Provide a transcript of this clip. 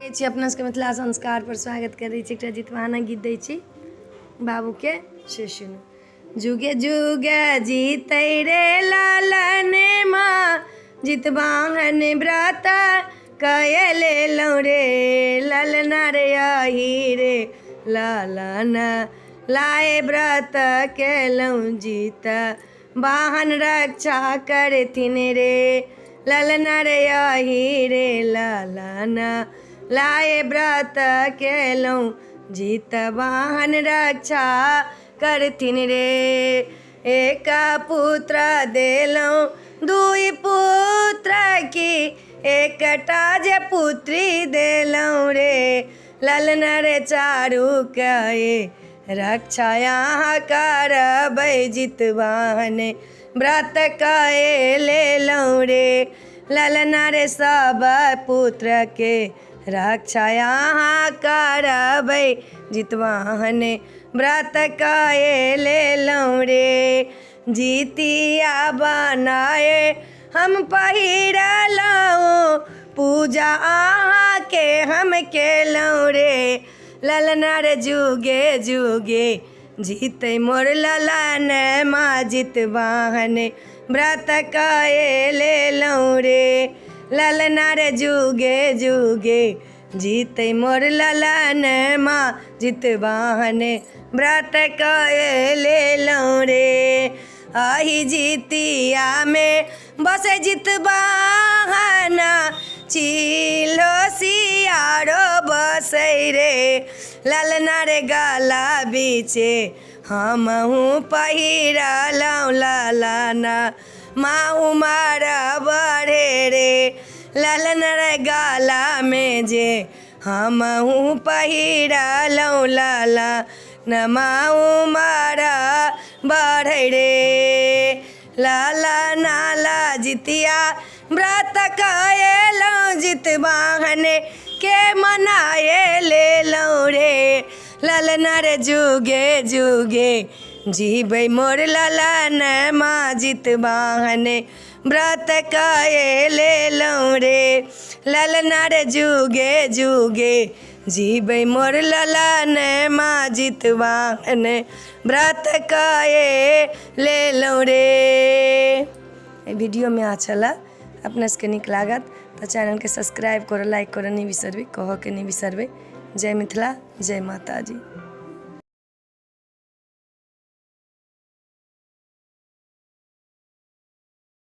अपना मिथिला संस्कार पर स्वागत कर रही एक जितवाना गीत दै छी बाबू के से सुनु। जुगे जुगे जीते रे लालन माँ जितवाहन व्रत कयले लौ रे ललना रे आही रे लालन लाए व्रत केलौं जीत वाहन रक्षा करथिन रे ललना रे आही रे लालन लाए व्रत केलौं जीत वाहन रक्षा करथिन रे। एक पुत्र देलौं दुई पुत्र की एकटा जे पुत्री देलौं रे ललना रे चारू कए रक्षा यहाँ करबै जितवाहन व्रत कए लेलौं रे ललना रे सब पुत्र के रक्षा यहाँ करबै जितवाहन व्रत कए लेलौं रे। जीतिया बनाए हम पहिरलौं पूजा अहाँ के हम केलौं रे ललना रे जुगे जुगे जीते मोर ललन माँ जितवाहन व्रत कए लेलौं रे ललना रे जुगे जुगे जीते मोर ललन माँ जितवाहन व्रत कए लेलौं रे। आही जीतिया में बसे जितवाहन चिलो सियारो बसै रे ललना रे गला बीचे हमहूँ पहिरलौं ललना माँ उमर बढ़े रे ललना रे गला में जे हमहूँ पहिरलौं ललना माँ उमर बढ़े रे ललना ला जितिया व्रत कएलौं जितवाहन के मनाए लेलौं रे ललना रे जुगे जुगे जीबै मोर ललन माँ जितवाहन व्रत कए लेलौं रे ललना रे जुगे जुगे जीबै मोर ललन माँ जितवाहन व्रत कए लेलौं रे। वीडियो में अच्छा ला अपना सबके नीक लागत तो चैनल के सब्सक्राइब करो लाइक करो नहीं बिसरबे कहो के नहीं बिसरबे। जय मिथिला जय माता जी।